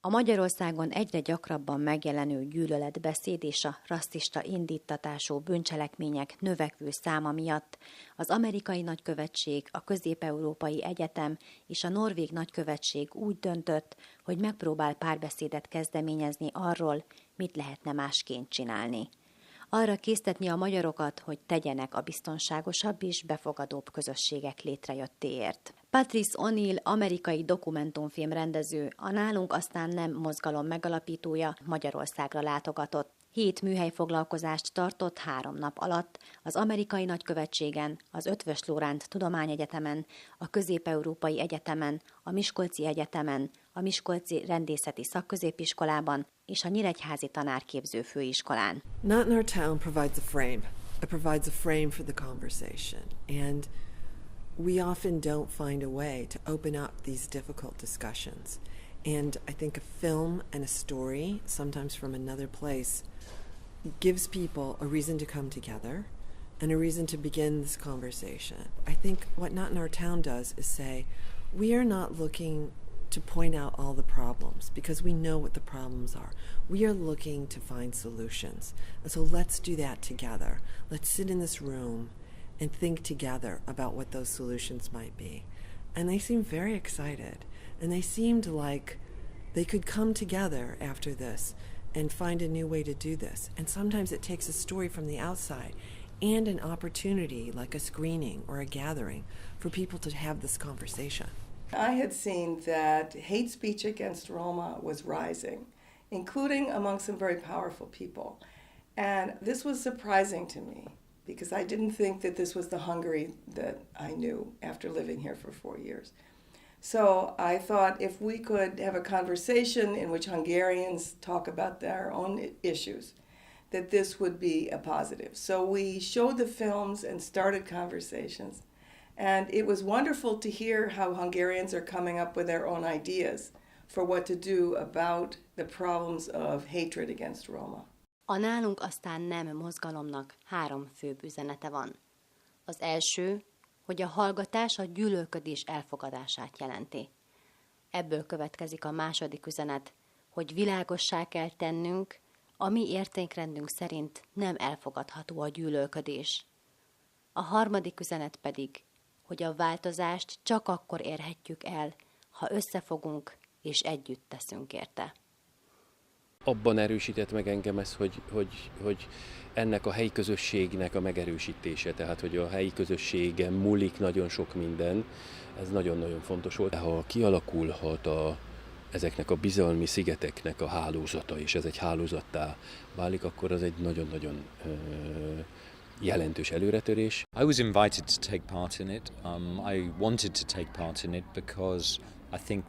A Magyarországon egyre gyakrabban megjelenő gyűlöletbeszéd és a rasszista indíttatású bűncselekmények növekvő száma miatt az amerikai nagykövetség, a Közép-Európai Egyetem és a norvég nagykövetség úgy döntött, hogy megpróbál párbeszédet kezdeményezni arról, mit lehetne másként csinálni. Arra késztetni a magyarokat, hogy tegyenek a biztonságosabb és befogadóbb közösségek létrejöttéért. Patrice O'Neill, amerikai dokumentumfilm rendező, a Nálunk, aztán nem mozgalom megalapítója Magyarországra látogatott. 7 műhelyfoglalkozást tartott 3 nap alatt az amerikai nagykövetségen, az Eötvös Loránd Tudományegyetemen, a Közép-Európai Egyetemen, a Miskolci Egyetemen, a Miskolci Rendészeti Szakközépiskolában és a Nyíregyházi Tanárképző Főiskolán. Not in Our Town provides a frame. It provides a frame for the conversation. And we often don't find a way to open up these difficult discussions. And I think a film and a story, sometimes from another place, gives people a reason to come together and a reason to begin this conversation. I think what Not in Our Town does is say, we are not looking to point out all the problems because we know what the problems are. We are looking to find solutions. And so let's do that together. Let's sit in this room and think together about what those solutions might be. And they seemed very excited. And they seemed like they could come together after this and find a new way to do this. And sometimes it takes a story from the outside and an opportunity, like a screening or a gathering, for people to have this conversation. I had seen that hate speech against Roma was rising, including among some very powerful people. And this was surprising to me because I didn't think that this was the Hungary that I knew after living here for 4 years. So I thought if we could have a conversation in which Hungarians talk about their own issues, that this would be a positive. So we showed the films and started conversations. And it was wonderful to hear how Hungarians are coming up with their own ideas for what to do about the problems of hatred against Roma. A Nálunk, aztán nem mozgalomnak 3 főbb üzenete van. Az első, hogy a hallgatás a gyűlölködés elfogadását jelenti. Ebből következik a második üzenet, hogy világossá kell tennünk, a mi értékrendünk szerint nem elfogadható a gyűlölködés. A harmadik üzenet pedig, hogy a változást csak akkor érhetjük el, ha összefogunk és együtt teszünk érte. Abban erősített meg engem ez, hogy ennek a helyi közösségnek a megerősítése, tehát hogy a helyi közösségen múlik nagyon sok minden, ez nagyon-nagyon fontos volt. Ha kialakulhat ezeknek a bizalmi szigeteknek a hálózata, és ez egy hálózattá válik, akkor az egy nagyon-nagyon jelentős előretörés. I was invited to take part in it. I wanted to take part in it because I think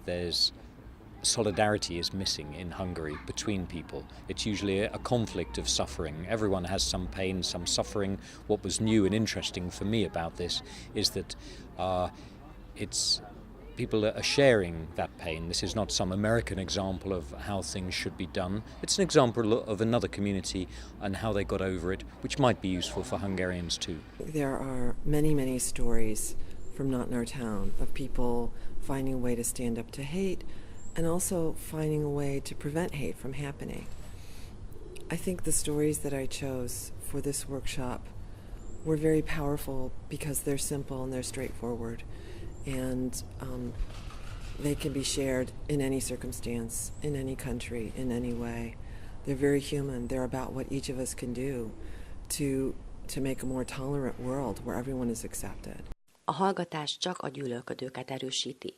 solidarity is missing in Hungary between people. It's usually a conflict of suffering. Everyone has some pain, some suffering. What was new and interesting for me about this is that people are sharing that pain. This is not some American example of how things should be done. It's an example of another community and how they got over it, which might be useful for Hungarians too. There are many, many stories from Not in Our Town of people finding a way to stand up to hate and also finding a way to prevent hate from happening. I think the stories that I chose for this workshop were very powerful because they're simple and they're straightforward. And they can be shared in any circumstance, in any country, in any way. They're very human. They're about what each of us can do to make a more tolerant world where everyone is accepted. A hallgatás csak a gyűlölködőket erősíti.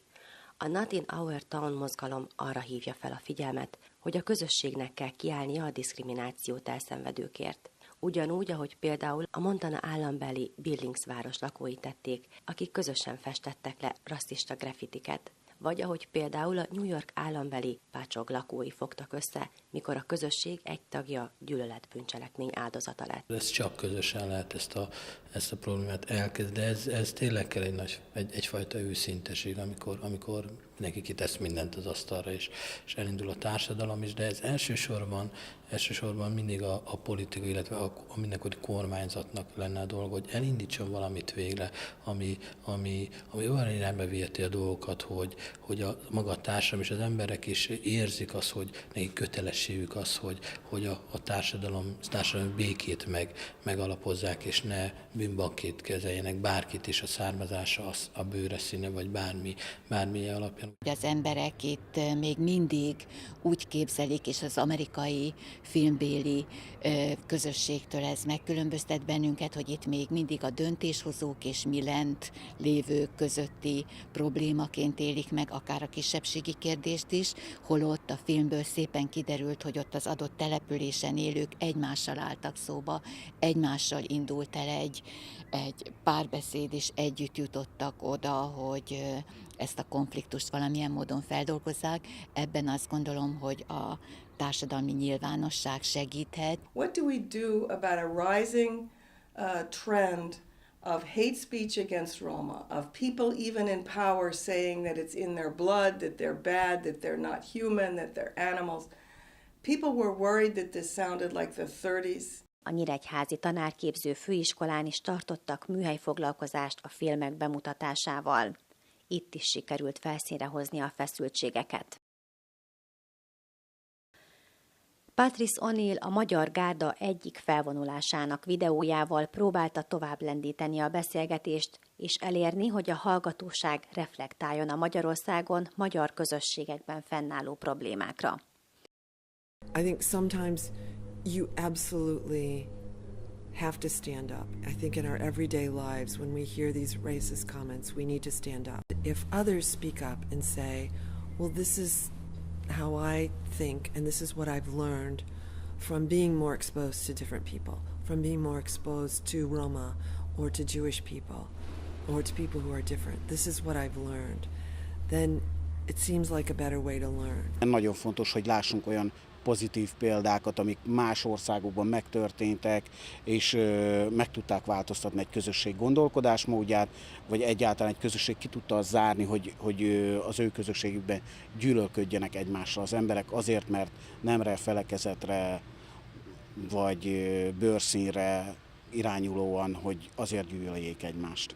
A Not in Our Town mozgalom arra hívja fel a figyelmet, hogy a közösségnek kell kiállnia a diszkriminációt elszenvedőkért. Ugyanúgy, ahogy például a Montana állambeli Billings város lakói tették, akik közösen festettek le rasszista graffitiket, vagy ahogy például a New York állambeli Patchogue lakói fogtak össze, mikor a közösség egy tagja gyűlöletbűncselekmény áldozata lett. Ez csak közösen lehet ezt a problémát elkezdeni, de ez tényleg kell egyfajta őszinteség, amikor mindenki kitesz mindent az asztalra, és elindul a társadalom is, de ez elsősorban mindig a politika, illetve a mindenkori kormányzatnak lenne a dolga, hogy elindítson valamit végre, ami olyan irányba viheti a dolgokat, hogy maga a társadalom és az emberek is érzik azt, hogy nekik kötelességük az, hogy a társadalom békét megalapozzák, és ne bűnbakként kezeljenek bárkit is a származása, a bőre színe, vagy bármi alapján. Az emberek itt még mindig úgy képzelik, és az amerikai filmbéli közösségtől ez megkülönböztet bennünket, hogy itt még mindig a döntéshozók és mi lent lévők közötti problémaként élik meg akár a kisebbségi kérdést is, holott a filmből szépen kiderült, hogy ott az adott településen élők egymással álltak szóba, egymással indult el egy párbeszéd, és együtt jutottak oda, hogy ezt a konfliktust valamilyen módon feldolgozzák. Ebben azt gondolom, hogy a társadalmi nyilvánosság segíthet. What do we do about a rising trend of hate speech against Roma, of people even in power saying that it's in their blood, that they're bad, that they're not human, that they're animals? People were worried that this sounded like the 30s. A nyíregyházi tanárképző főiskolán is tartottak műhelyfoglalkozást a filmek bemutatásával. Itt is sikerült felszínre hozni a feszültségeket. Patrice O'Neill a Magyar Gárda egyik felvonulásának videójával próbálta tovább lendíteni a beszélgetést, és elérni, hogy a hallgatóság reflektáljon a Magyarországon, magyar közösségekben fennálló problémákra. I think sometimes you absolutely have to stand up. I think in our everyday lives, when we hear these racist comments, we need to stand up. If others speak up and say, well, this is how I think and this is what I've learned from being more exposed to different people, from being more exposed to Roma or to Jewish people or to people who are different. This is what I've learned. Then it seems like a better way to learn. Nagyon fontos, hogy lássunk olyan pozitív példákat, amik más országokban megtörténtek, és meg tudták változtatni egy közösség gondolkodásmódját, vagy egyáltalán egy közösség ki tudta zárni, hogy az ő közösségükben gyűlölködjenek egymással az emberek azért, mert nemre, felekezetre, vagy bőrszínre irányulóan, hogy azért gyűlöljék egymást.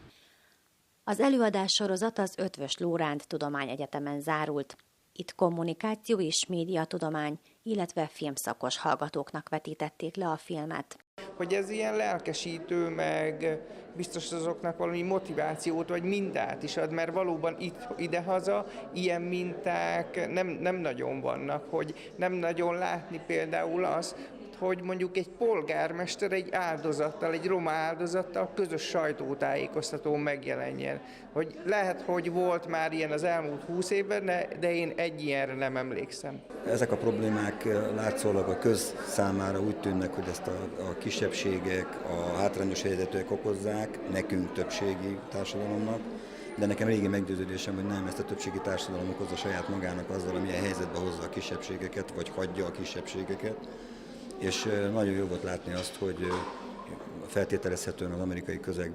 Az előadássorozat az Eötvös Loránd Tudományegyetemen zárult. Itt kommunikáció és médiatudomány, illetve filmszakos hallgatóknak vetítették le a filmet. Hogy ez ilyen lelkesítő, meg biztos azoknak valami motivációt vagy mintát is ad, mert valóban idehaza ilyen minták nem nagyon vannak, hogy nem nagyon látni például azt, hogy mondjuk egy polgármester egy áldozattal, egy roma áldozattal közös sajtótájékoztatón megjelenjen. Hogy lehet, hogy volt már ilyen az elmúlt 20 évben, de én egy ilyenre nem emlékszem. Ezek a problémák látszólag a köz számára úgy tűnnek, hogy ezt a kisebbségek, a hátrányos helyzetűek okozzák, nekünk többségi társadalomnak, de nekem régi meggyőződésem, hogy nem, ezt a többségi társadalom okozza saját magának azzal, amilyen helyzetbe hozza a kisebbségeket, vagy hagyja a kisebbségeket. És nagyon jó volt látni azt, hogy feltételezhetően az amerikai közeg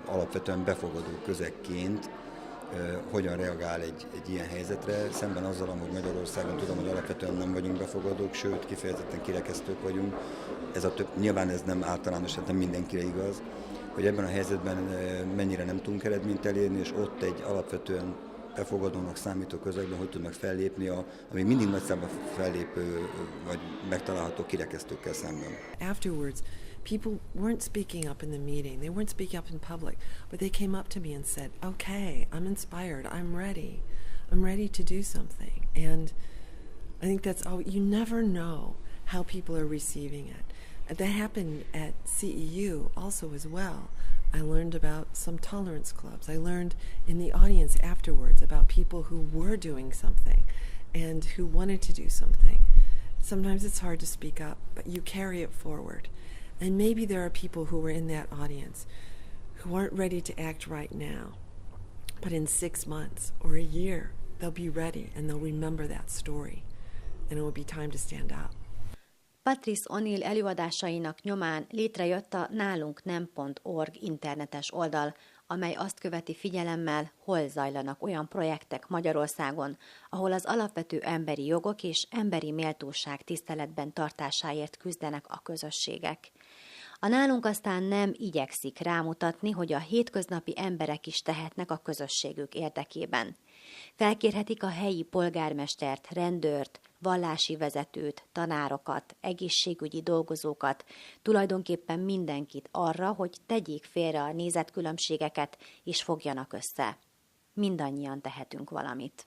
alapvetően befogadó közegként hogyan reagál egy ilyen helyzetre, szemben azzal, hogy Magyarországon tudom, hogy alapvetően nem vagyunk befogadók, sőt, kifejezetten kirekesztők vagyunk. Nyilván ez nem általános, nem mindenkire igaz, hogy ebben a helyzetben mennyire nem tudunk eredményt elérni, és ott egy alapvetően befogadónak számító közegben hogy tudnak fellépni ami mindig nagy számban fellépő vagy megtalálható kirekesztőkkel szemben. Afterwards, people weren't speaking up in the meeting. They weren't speaking up in public, but they came up to me and said, "Okay, I'm inspired. I'm ready. I'm ready to do something." And I think that's all. You never know how people are receiving it. That happened at CEU also as well. I learned about some tolerance clubs. I learned in the audience afterwards about people who were doing something and who wanted to do something. Sometimes it's hard to speak up, but you carry it forward. And maybe there are people who were in that audience who aren't ready to act right now, but in 6 months or a year, they'll be ready and they'll remember that story, and it will be time to stand up. Patrice O'Neill előadásainak nyomán létrejött a nálunk.org internetes oldal, amely azt követi figyelemmel, hol zajlanak olyan projektek Magyarországon, ahol az alapvető emberi jogok és emberi méltóság tiszteletben tartásáért küzdenek a közösségek. A Nálunk aztán nem igyekszik rámutatni, hogy a hétköznapi emberek is tehetnek a közösségük érdekében. Felkérhetik a helyi polgármestert, rendőrt, vallási vezetőt, tanárokat, egészségügyi dolgozókat, tulajdonképpen mindenkit arra, hogy tegyék félre a nézetkülönbségeket és fogjanak össze. Mindannyian tehetünk valamit.